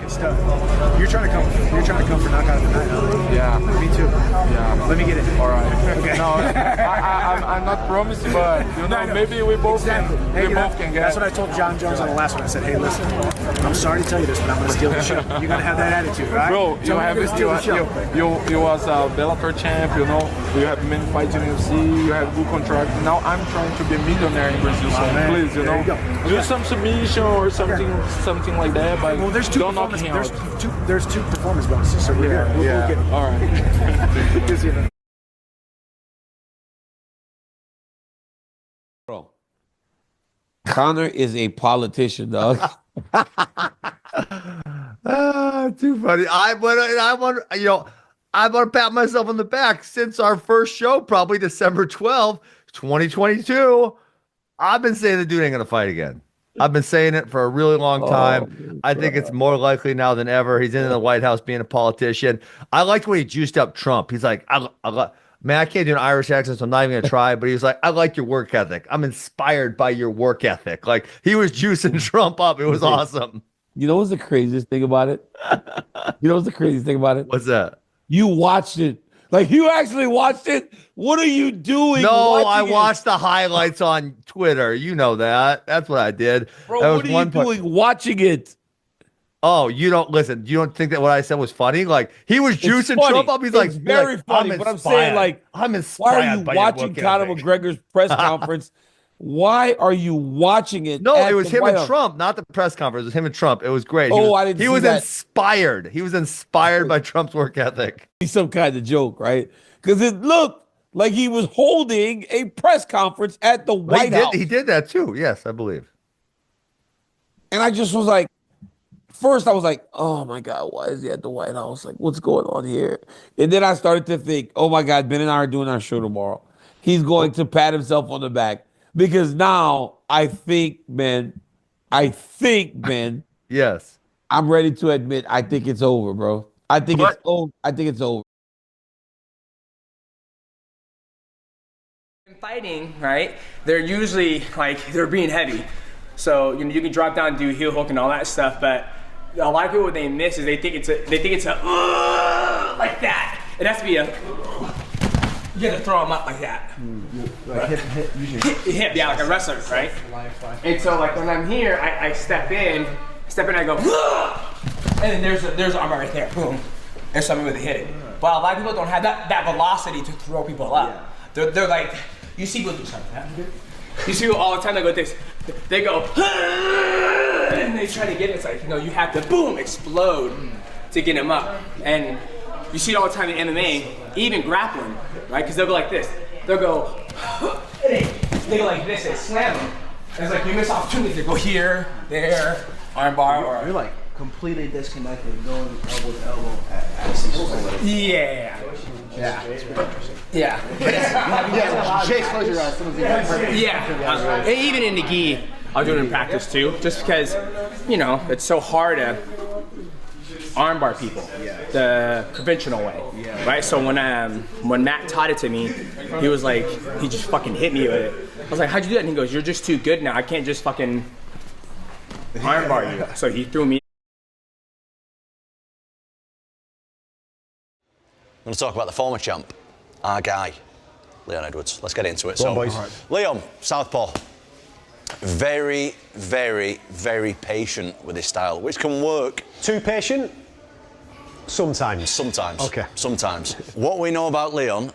Good stuff. You're trying to come for knockout of the night, huh? Yeah. Me too. Yeah. Let me get it. All right. Okay. No, I'm not promising, but you know, maybe we both can get. That's what I told Jon Jones on the last one. I said, hey, listen, I'm sorry to tell you this, but I'm gonna steal the show. You gotta have that attitude, right? Bro, you was a Bellator champ. You know, you have many fights in UFC. You have good contract. Now I'm trying to be a millionaire in Brazil. So please, you know, do some submission or something like that. But well, don't knock me out. There's two performance bonuses, so we'll get it. All right. Bro, Conor is a politician, dog. Too funny. I want to pat myself on the back. Since our first show, probably December 12th, 2022, I've been saying the dude ain't gonna fight again. I've been saying it for a really long time. I think it's more likely now than ever. He's in the White House being a politician. I liked when he juiced up Trump. He's like, man, I can't do an Irish accent, so I'm not even gonna try. But he was like, I like your work ethic. I'm inspired by your work ethic. Like, he was juicing Trump up. It was awesome. You know what's the craziest thing about it? What's that? You watched it. Like, you actually watched it? What are you doing? No, I watched the highlights on Twitter. You know that. That's what I did. Bro, that what are you doing watching it? Oh, you don't listen. You don't think that what I said was funny? Like, he was juicing Trump up. He's like, very funny. But I'm saying, like, I'm inspired. Why are you watching Conor McGregor's press conference? Why are you watching it? No, it was him and Trump, not the press conference. It was him and Trump. It was great. I didn't see that. He was inspired. He was inspired by Trump's work ethic. He's some kind of joke, right? Because it looked like he was holding a press conference at the White House. He did that too. Yes, I believe. And I just was like, first I was like, oh my God, why is he at the White House? Like, what's going on here? And then I started to think, oh my God, Ben and I are doing our show tomorrow. He's going to pat himself on the back. Because now I think, Ben, yes, I'm ready to admit I think it's over, bro. I think it's over. In fighting, right? They're usually like they're being heavy, so you can drop down and do heel hook and all that stuff. But a lot of people, what they miss is they think it's a like that. It has to be a. You have to throw them up like that. Like hip, yeah, like a wrestler, right? And so, like when I'm here, I step in, I go, and then there's an arm right there, boom, and somebody would hit it. But a lot of people don't have that velocity to throw people up. Yeah. They're like, you see people do something like that. You see people all the time. They go this, they go, and they try to get it. It's like, you have to boom, explode to get them up. And you see it all the time in MMA, even grappling, right? Because they'll go like this. They'll go, they go like this, they slam them. And it's like you miss opportunities to go here, there, armbar, or... You're like completely disconnected, going elbow to elbow at CC. Yeah. Chase, close your eyes. Yeah. And even in the gi, I'll do it in practice too, just because, it's so hard to armbar people the conventional way, right? So when Matt taught it to me, he was like, he just fucking hit me with it. I was like, how'd you do that? And he goes, you're just too good now. I can't just fucking armbar you. So he threw me. I'm going to talk about the former champ, our guy, Leon Edwards. Let's get into it. Go on, boys. Leon, southpaw, very, very, very patient with his style, which can work. Too patient? Sometimes. Sometimes. Okay. Sometimes. What we know about Leon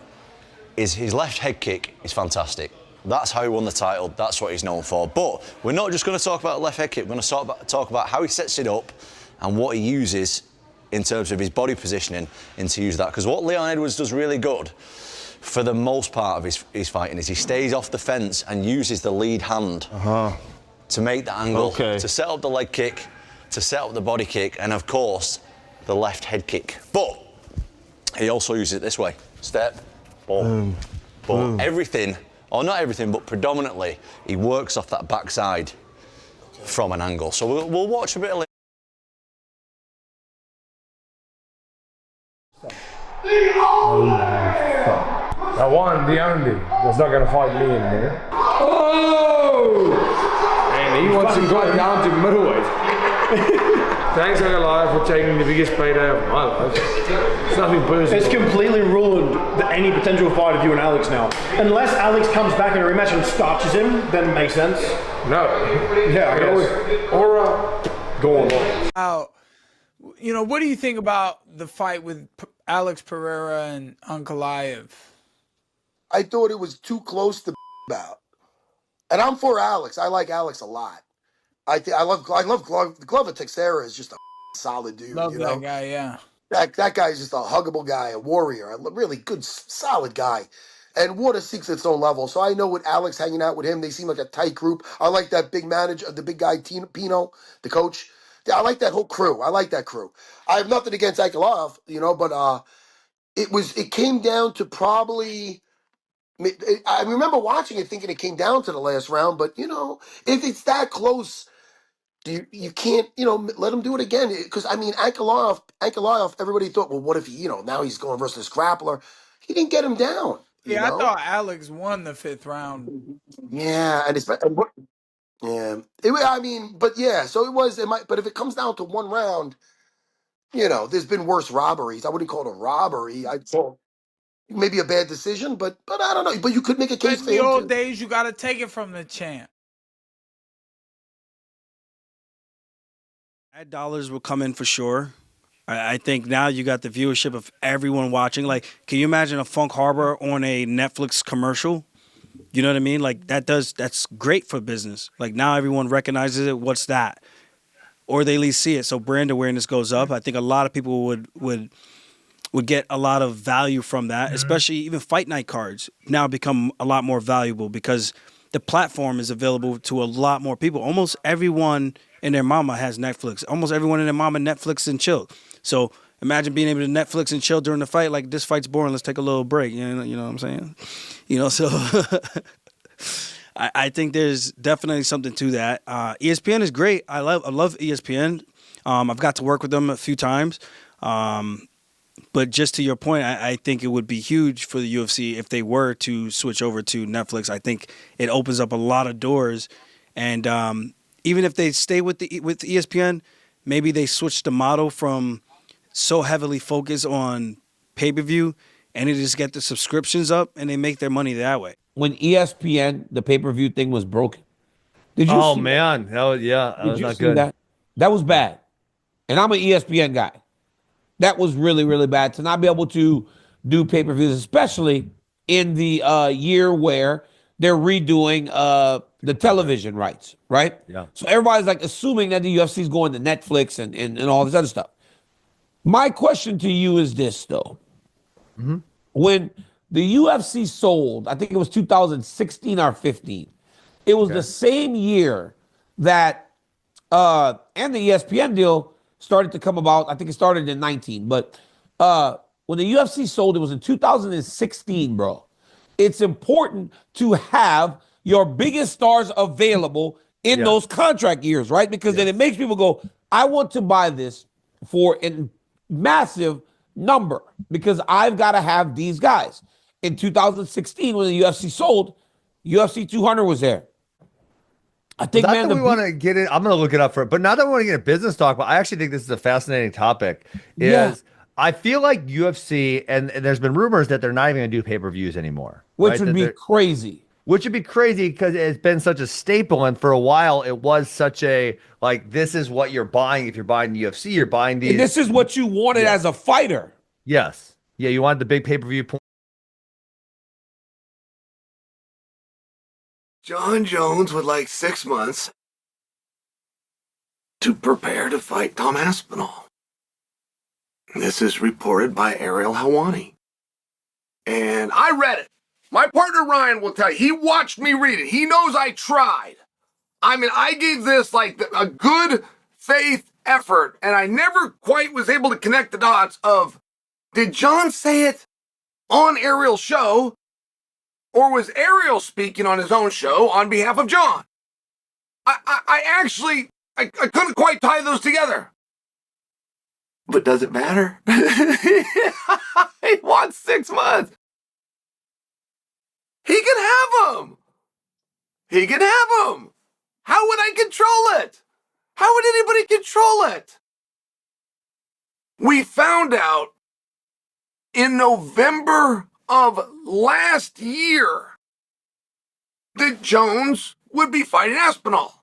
is his left head kick is fantastic. That's how he won the title. That's what he's known for. But we're not just going to talk about the left head kick. We're going to talk about how he sets it up and what he uses in terms of his body positioning into use that. Because what Leon Edwards does really good, for the most part of his fighting, is he stays off the fence and uses the lead hand to make the angle, to set up the leg kick, to set up the body kick, and of course, the left head kick. But he also uses it this way. Step, boom, boom. Everything, or not everything, but predominantly, he works off that backside from an angle. So we'll watch a bit of I won the only was not going to fight me anymore. Oh! And he wants to go down to middleweight. Thanks a lot for taking the biggest bite out of my life. It's nothing personal. It's completely ruined any potential fight of you and Alex now. Unless Alex comes back in a rematch and starches him, then it makes sense. No. Yeah, I guess. Aura, go on. What do you think about the fight with Alex Pereira and Ankalaev? I thought it was too close to about. And I'm for Alex. I like Alex a lot. I love Glover Teixeira is just a solid dude. Love that guy, yeah. That guy is just a huggable guy, a warrior, a really good, solid guy. And Water seeks its own level. So I know with Alex hanging out with him, they seem like a tight group. I like that big manager, the big guy, Pino, the coach. Yeah, I like that whole crew. I like that crew. I have nothing against Ankalaev, but it came down to probably. I remember watching it thinking it came down to the last round, but if it's that close, you can't let him do it again, because Ankalaev, everybody thought, well, what if he now he's going versus grappler? He didn't get him down. Yeah, I thought Alex won the 5th round. Yeah, so it was. But if it comes down to one round, there's been worse robberies. I wouldn't call it a robbery. I'd call maybe a bad decision, but I don't know. But you could make a case In for the him old too. days, you got to take it from the champ. Ad dollars will come in for sure. I think now you got the viewership of everyone watching. Like, can you imagine a Funk Harbor on a Netflix commercial? You know what I mean? Like, that's great for business. Like, now everyone recognizes it. What's that? Or they at least see it. So brand awareness goes up. I think a lot of people would get a lot of value from that, especially even fight night cards now become a lot more valuable because the platform is available to a lot more people. Almost everyone and their mama has Netflix. Almost everyone and their mama Netflix and chill. So imagine being able to Netflix and chill during the fight. Like, this fight's boring. Let's take a little break. You know what I'm saying? So I think there's definitely something to that. ESPN is great. I love ESPN. I've got to work with them a few times. But just to your point, I think it would be huge for the UFC if they were to switch over to Netflix. I think it opens up a lot of doors. And even if they stay with ESPN, maybe they switch the model from so heavily focused on pay-per-view and they just get the subscriptions up and they make their money that way. When ESPN, the pay-per-view thing was broken. Did you Oh see man, that was Did you not see good. That was bad. And I'm an ESPN guy. That was really, really bad to not be able to do pay-per-views, especially in the year where they're redoing the television rights, right? Yeah. So everybody's like assuming that the UFC is going to Netflix and all this other stuff. My question to you is this, though. Mm-hmm. When the UFC sold, I think it was 2016 or 15, it was the same year that and the ESPN deal started to come about. I think it started in 19, but when the UFC sold, it was in 2016, bro. It's important to have your biggest stars available in those contract years, right? Because then it makes people go, I want to buy this for a massive number because I've got to have these guys. In 2016, when the UFC sold, UFC 200 was there. I think, not that we want to get in. I'm going to look it up for it, but not that we want to get a business talk. But I actually think this is a fascinating topic. I feel like UFC, and there's been rumors that they're not even going to do pay-per-views anymore, which would be crazy. Which would be crazy because it's been such a staple, and for a while it was such a this is what you're buying. If you're buying the UFC, you're buying these. And this is what you wanted as a fighter. Yes, you wanted the big pay-per-view. Jon Jones would like 6 months to prepare to fight Tom Aspinall. This is reported by Ariel Helwani. And I read it. My partner Ryan will tell you, he watched me read it. He knows I tried. I mean, I gave this a good faith effort, and I never quite was able to connect the dots of, did Jon say it on Ariel's show? Or was Ariel speaking on his own show on behalf of Jon? I couldn't quite tie those together. But does it matter? He wants 6 months. He can have them. He can have them. How would I control it? How would anybody control it? We found out in November of last year that Jones would be fighting Aspinall.